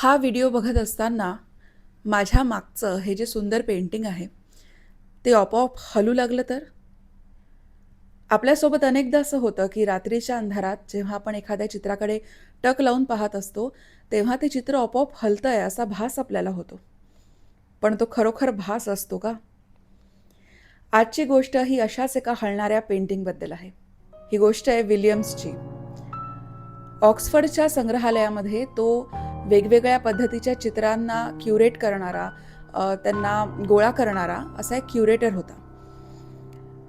हा व्हिडिओ बघत असताना माझ्या मागचं हे जे सुंदर पेंटिंग आहे ते आपोआप हलू लागलं तर आपल्यासोबत अनेकदा असं होतं की रात्रीच्या अंधारात जेव्हा आपण एखाद्या चित्राकडे टक लावून पाहत असतो तेव्हा ते चित्र आपोआप हलतंय असा भास आपल्याला होतो. पण तो खरोखर भास असतो का? आजची गोष्ट ही अशाच एका हलणाऱ्या पेंटिंगबद्दल आहे. ही गोष्ट आहे विलियम्सची. ऑक्सफर्डच्या संग्रहालयामध्ये तो वेगवेगळ्या पद्धतीच्या चित्रांना क्युरेट करणारा, त्यांना गोळा करणारा असा एक क्युरेटर होता.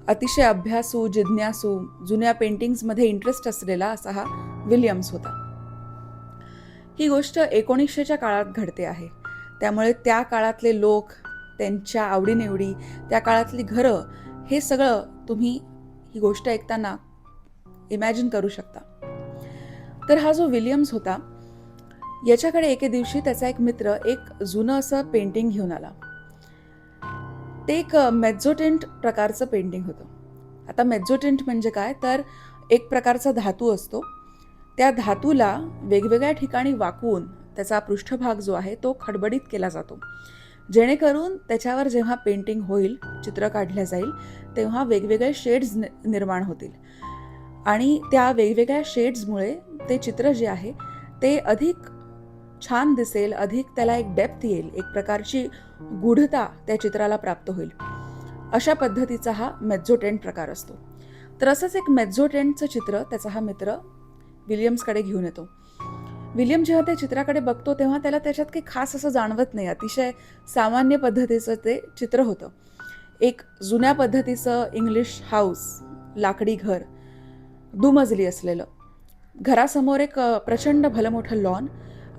अतिशय अभ्यासू, जिज्ञासू, जुन्या पेंटिंग्समध्ये इंटरेस्ट असलेला असा हा विलियम्स होता. ही गोष्ट 1900च्या काळात घडते आहे. त्यामुळे त्या काळातले लोक, त्यांच्या आवडीनिवडी, त्या काळातली घरं, हे सगळं तुम्ही ही गोष्ट ऐकताना इमॅजिन करू शकता. तर हा जो विलियम्स होता, याच्याकडे एके दिवशी त्याचा एक मित्र एक जुनं असं पेंटिंग घेऊन आला. ते एक मेझोटिंट प्रकारचं पेंटिंग होतं. आता मेझोटिंट म्हणजे काय, तर एक प्रकारचा धातू असतो. त्या धातूला वेगवेगळ्या ठिकाणी वाकवून त्याचा पृष्ठभाग जो आहे तो खडबडीत केला जातो, जेणेकरून त्याच्यावर जेव्हा पेंटिंग होईल, चित्र काढलं जाईल, तेव्हा वेगवेगळे शेड्स निर्माण होतील आणि त्या वेगवेगळ्या शेड्समुळे ते चित्र जे आहे ते अधिक छान दिसेल, अधिक त्याला एक डेप्थ येईल, एक प्रकारची गूढता त्या चित्राला प्राप्त होईल. अशा पद्धतीचा हा मेझोटेंट प्रकार असतो. तर असंच एक मेझोटेंटचं चित्र त्याचा हा मित्र विलियम्सकडे घेऊन येतो. विलियम जेव्हा त्या चित्राकडे बघतो तेव्हा त्याला त्याच्यात काही खास असं जाणवत नाही. अतिशय सामान्य पद्धतीचं ते चित्र होतं. एक जुन्या पद्धतीचं इंग्लिश हाऊस, लाकडी घर, दुमजली असलेलं. घरासमोर एक प्रचंड भलं मोठं लॉन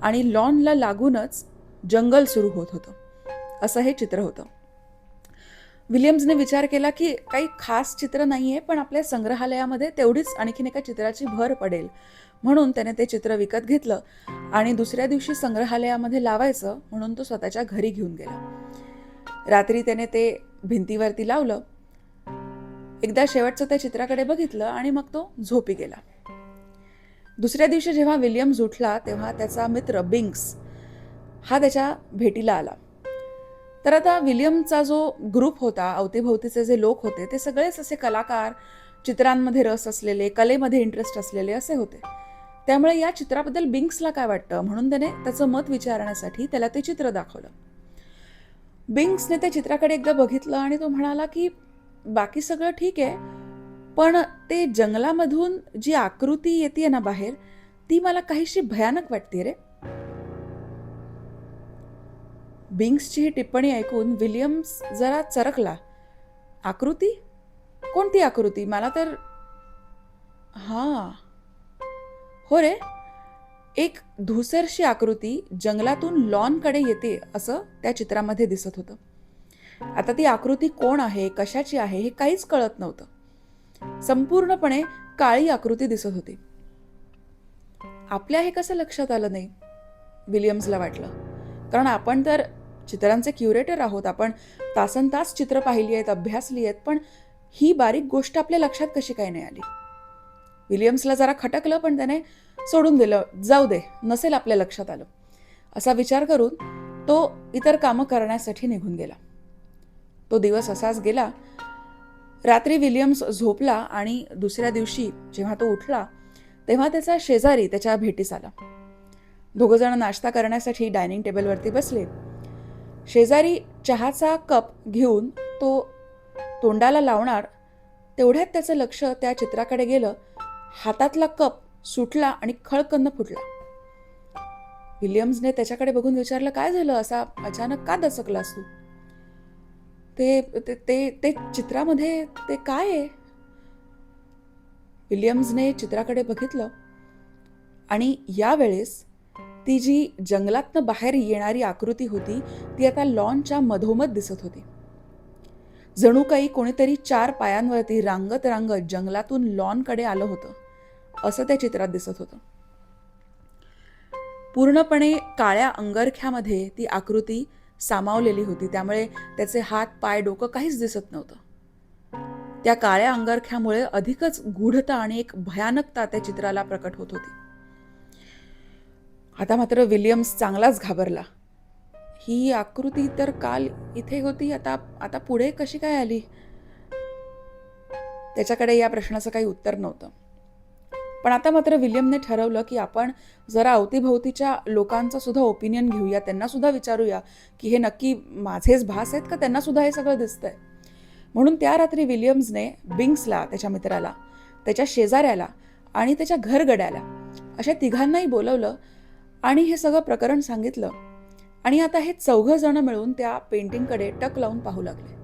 आणि लॉनला लागूनच जंगल सुरू होत होतं. असं हे चित्र होतं. विलियम्सने विचार केला की काही खास चित्र नाहीये, पण आपल्या संग्रहालयामध्ये तेवढीच आणखीन एका चित्राची भर पडेल, म्हणून त्याने ते चित्र विकत घेतलं आणि दुसऱ्या दिवशी संग्रहालयामध्ये लावायचं म्हणून तो स्वतःच्या घरी घेऊन गेला. रात्री त्याने ते भिंतीवरती लावलं. एकदा शेवटचं त्या चित्राकडे बघितलं आणि मग तो झोपी गेला. दुसऱ्या दिवशी जेव्हा विलियम्स उठला तेव्हा त्याचा मित्र बिंक्स हा त्याच्या भेटीला आला. तर आता विलियमचा जो ग्रुप होता, अवतीभोवतीचे जे लोक होते, ते सगळेच असे कलाकार, चित्रांमध्ये रस असलेले, कलेमध्ये इंटरेस्ट असलेले असे होते. त्यामुळे या चित्राबद्दल बिंक्सला काय वाटतं म्हणून त्याने त्याचं मत विचारण्यासाठी त्याला ते चित्र दाखवलं. बिंक्सने त्या चित्राकडे एकदा बघितलं आणि तो म्हणाला की बाकी सगळं ठीक आहे, पण ते जंगलामधून जी आकृती येते ना बाहेर, ती मला काहीशी भयानक वाटते रे. बिंक्सची ही टिप्पणी ऐकून विलियम्स जरा चरकला. आकृती? कोणती आकृती? मला तर हां, हो रे, एक धूसरशी आकृती जंगलातून लॉनकडे येते असं त्या चित्रामध्ये दिसत होतं. आता ती आकृती कोण आहे, कशाची आहे, हे काहीच कळत नव्हतं. संपूर्णपणे काळी आकृती दिसत होती. आपल्या हे कसं लक्षात आलं नाही, विलियम्सला वाटलं. कारण आपण तर चित्रांचे क्युरेटर आहोत, आपण तासनतास चित्र पाहिली आहेत, अभ्यासली आहेत, पण ही बारीक गोष्ट आपल्या लक्षात कशी काय नाही आली. विलियम्सला जरा खटकलं, पण त्याने सोडून दिलं. जाऊ दे, नसेल आपल्या लक्षात आलं असा विचार करून तो इतर कामं करण्यासाठी निघून गेला. तो दिवस असाच गेला. रात्री विलियम्स झोपला आणि दुसऱ्या दिवशी जेव्हा तो उठला तेव्हा त्याचा शेजारी त्याच्या भेटीस आला. दोघंजण नाश्ता करण्यासाठी डायनिंग टेबलवरती बसले. शेजारी चहाचा कप घेऊन तो तोंडाला लावणार तेवढ्यात त्याचं लक्ष त्या चित्राकडे गेलं. हातातला कप सुटला आणि खळकन फुटला. विलियम्सने त्याच्याकडे बघून विचारलं, काय झालं, असा अचानक का दचकलास तू? ते ते ते ते चित्रामध्ये ते काय आहे? विलियम्सने चित्राकडे बघितलं आणि यावेळेस ती जी जंगलातनं बाहेर येणारी आकृती होती ती आता लॉनच्या मधोमध दिसत होती. जणू काही कोणीतरी 4 पायांवरती रांगत रांगत जंगलातून लॉनकडे आलं होतं असं त्या चित्रात दिसत होतं. पूर्णपणे काळ्या अंगरख्यामध्ये ती आकृती सामावलेली होती, त्यामुळे त्याचे हात, पाय, डोकं काहीच दिसत नव्हतं. त्या काळ्या अंगरख्यामुळे अधिकच गूढता आणि एक भयानकता त्या चित्राला प्रकट होत होती. आता मात्र विलियम्स चांगलाच घाबरला. ही आकृती तर काल इथे होती, आता आता पुढे कशी काय आली? त्याच्याकडे या प्रश्नाचं काही उत्तर नव्हतं. पण आता मात्र विलियमने ठरवलं की आपण जरा अवतीभोवतीच्या लोकांचं सुद्धा ओपिनियन घेऊया, त्यांना सुद्धा विचारूया की हे नक्की माझेच भास आहेत का त्यांना सुद्धा हे सगळं दिसतंय. म्हणून त्या रात्री विलियम्सने बिंग्सला, त्याच्या मित्राला, त्याच्या शेजाऱ्याला आणि त्याच्या घरगड्याला अशा तिघांनाही बोलवलं आणि हे सगळं प्रकरण सांगितलं. आणि आता हे चौघं जण मिळून त्या पेंटिंगकडे टक लावून पाहू लागले.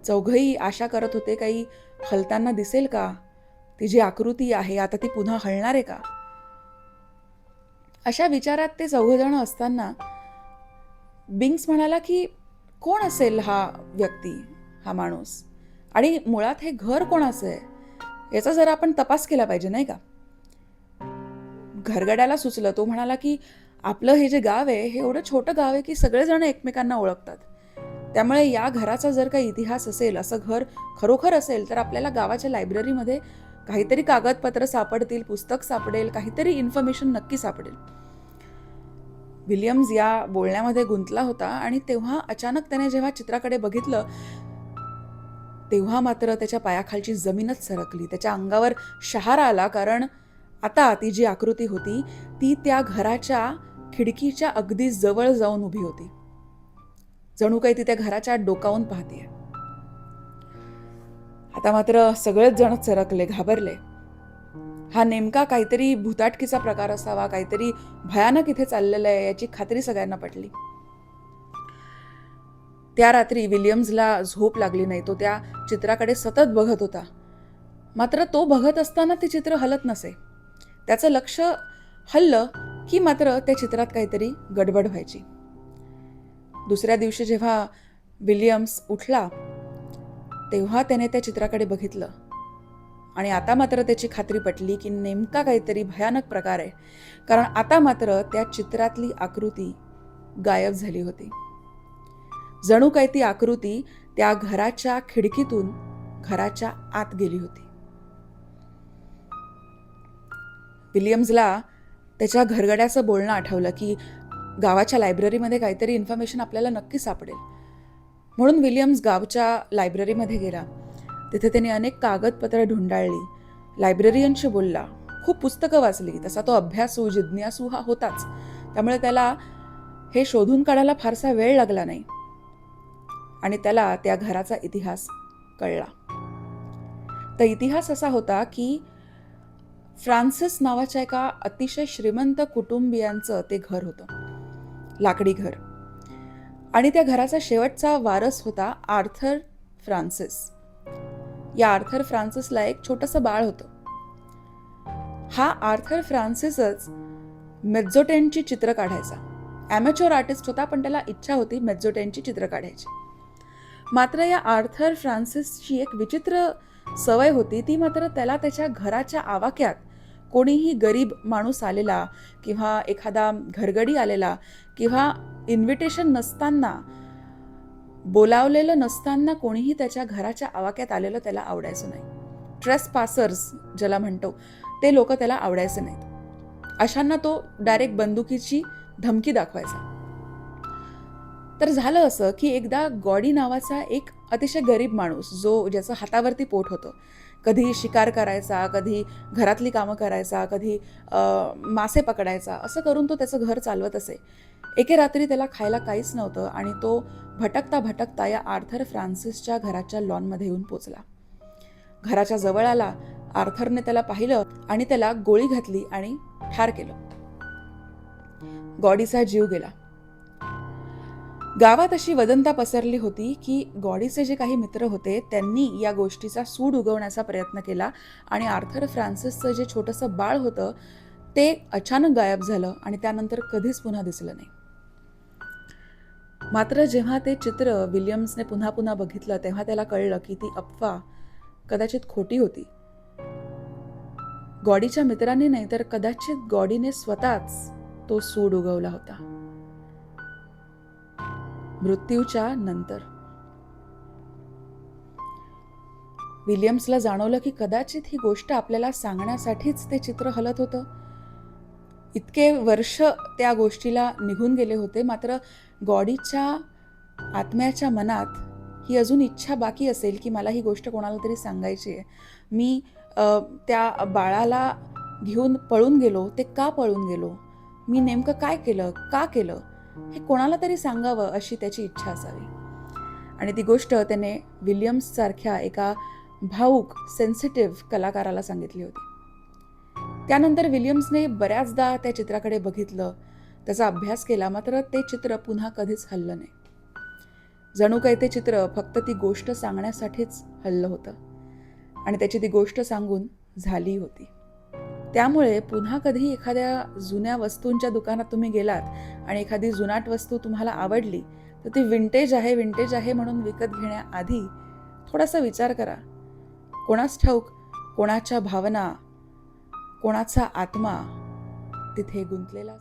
चौघही आशा करत होते काही हलताना दिसेल का, ती जी आकृती आहे आता ती पुन्हा हलणार आहे का. अशा विचारात ते चौघजण असताना बिंग्स म्हणाला की कोण असेल हा व्यक्ती, हा माणूस, आणि मुळात हे घर कोणाचं आहे याचा जरा आपण तपास केला पाहिजे नाही का. घरगड्याला सुचलं. तो म्हणाला की आपलं हे जे गाव आहे हे एवढं छोटं गाव आहे की सगळेजण एकमेकांना ओळखतात, त्यामुळे या घराचा जर काही इतिहास असेल, असं घर खरोखर असेल तर आपल्याला गावाच्या लायब्ररीमध्ये काहीतरी कागदपत्र सापडतील, पुस्तक सापडेल, काहीतरी इन्फॉर्मेशन नक्की सापडेल. विलियम्स या बोलण्यामध्ये गुंतला होता आणि तेव्हा अचानक त्याने जेव्हा चित्राकडे बघितलं तेव्हा मात्र त्याच्या पायाखालची जमीनच सरकली, त्याच्या अंगावर शहारा आला. कारण आता ती जी आकृती होती ती त्या घराच्या खिडकीच्या अगदी जवळ जाऊन उभी होती, जणू काही ती त्या घराच्या डोकावून पाहतीये. आता मात्र सगळेच जण चरकले, घाबरले. हा नेमका काहीतरी भूताटकीचा प्रकार असावा, काहीतरी भयानक इथे चाललेलं आहे याची खात्री सगळ्यांना पटली. त्या रात्री विलियम्सला झोप लागली नाही. तो त्या चित्राकडे सतत बघत होता. मात्र तो बघत असताना ते चित्र हलत नसे. त्याचं लक्ष हललं की मात्र त्या चित्रात काहीतरी गडबड व्हायची. दुसऱ्या दिवशी जेव्हा विलियम्स उठला तेव्हा त्याने त्या चित्राकडे बघितलं आणि आता मात्र त्याची खात्री पटली की नेमका काहीतरी भयानक प्रकार आहे. कारण आता मात्र त्या चित्रातली आकृती गायब झाली होती. जणू काही ती आकृती त्या घराच्या खिडकीतून घराच्या आत गेली होती. विलियम्सला त्याच्या घरगड्याचं बोलणं आठवलं की गावाच्या लायब्ररीमध्ये काहीतरी इन्फॉर्मेशन आपल्याला नक्की सापडेल. म्हणून विलियम्स गावच्या लायब्ररीमध्ये गेला. तिथे त्याने अनेक कागदपत्र ढुंडाळली, लायब्ररियनशी बोलला, खूप पुस्तकं वाचली. तसा तो अभ्यासू, जिज्ञासू हा होताच, त्यामुळे त्याला हे शोधून काढायला फारसा वेळ लागला नाही आणि त्याला त्या घराचा इतिहास कळला. तर इतिहास असा होता की फ्रान्सिस नावाच्या एका अतिशय श्रीमंत कुटुंबियांचं ते घर होतं, लाकडी घर. आणि त्या घराचा शेवटचा वारस होता आर्थर फ्रान्सिस. या आर्थर फ्रान्सिसला एक छोटंसं बाळ होतं. हा आर्थर फ्रान्सिसच मेझोटेनची चित्र काढायचा. ॲमेच्युअर आर्टिस्ट होता, पण त्याला इच्छा होती मेझोटेनची चित्र काढायची. मात्र या आर्थर फ्रान्सिसची एक विचित्र सवय होती. ती मात्र त्याला त्याच्या घराच्या आवाक्यात कोणीही गरीब माणूस आलेला किंवा एखादा घरगडी आलेला किंवा इन्व्हिटेशन नसताना, बोलावलेलं नसताना कोणीही त्याच्या घराच्या आवाक्यात आलेलं त्याला आवडायचं नाही. ट्रेसपासर्स ज्याला म्हणतो ते लोक त्याला आवडायचे नाहीत. अशांना तो डायरेक्ट बंदुकीची धमकी दाखवायचा. तर झालं असं की एकदा गॉडी नावाचा एक अतिशय गरीब माणूस, ज्याचं हातावरती पोट होतं, कधी शिकार करायचा, कधी घरातली कामं करायचा, कधी मासे पकडायचा, असं करून तो त्याचं घर चालवत असे. एके रात्री त्याला खायला काहीच नव्हतं आणि तो भटकता भटकता या आर्थर फ्रान्सिसच्या घराच्या लॉनमध्ये येऊन पोचला. घराच्या जवळ आला. आर्थरने त्याला पाहिलं आणि त्याला गोळी घातली आणि ठार केलं. गॉडीचा जीव गेला. गावात अशी वदंता पसरली होती की गॉडीचे जे काही मित्र होते त्यांनी या गोष्टीचा सूड उगवण्याचा प्रयत्न केला आणि आर्थर फ्रान्सिसचं जे छोटंसं बाळ होतं ते अचानक गायब झालं आणि त्यानंतर कधीच पुन्हा दिसलं नाही. मात्र जेव्हा ते चित्र विलियम्सने पुन्हा पुन्हा बघितलं तेव्हा त्याला कळलं की ती अफवा कदाचित खोटी होती. गॉडीच्या मित्रांनी नाही तर कदाचित गॉडीने स्वतःच तो सूड उगवला होता. मृत्यूच्या नंतर विलियम्सला जाणवलं की कदाचित ही गोष्ट आपल्याला सांगण्यासाठीच ते चित्र हलत होतं. इतके वर्ष त्या गोष्टीला निघून गेले होते, मात्र गॉडीच्या आत्म्याच्या मनात ही अजून इच्छा बाकी असेल की मला ही गोष्ट कोणाला तरी सांगायची आहे. मी त्या बाळाला घेऊन पळून गेलो, ते का पळून गेलो, मी नेमकं काय केलं, का केलं, हे कोणाला तरी सांगावं अशी त्याची इच्छा असावी. आणि ती गोष्ट त्याने विलियम्ससारख्या एका भावूक सेन्सिटिव्ह कलाकाराला सांगितली होती. त्यानंतर विलियम्सने बऱ्याचदा त्या चित्राकडे बघितलं, त्याचा अभ्यास केला, मात्र ते चित्र पुन्हा कधीच हललं नाही. जणू काही ते चित्र फक्त ती गोष्ट सांगण्यासाठीच हललं होतं आणि त्याची ती गोष्ट सांगून झाली होती. त्यामुळे पुन्हा कधी एखाद्या जुन्या वस्तूंच्या दुकानात तुम्ही गेलात आणि एखादी जुनाट वस्तू तुम्हाला आवडली, तर ती विंटेज आहे म्हणून विकत घेण्याआधी थोडासा विचार करा. कोणास ठाऊक कोणाच्या भावना, कोणाचा आत्मा तिथे गुंतलेला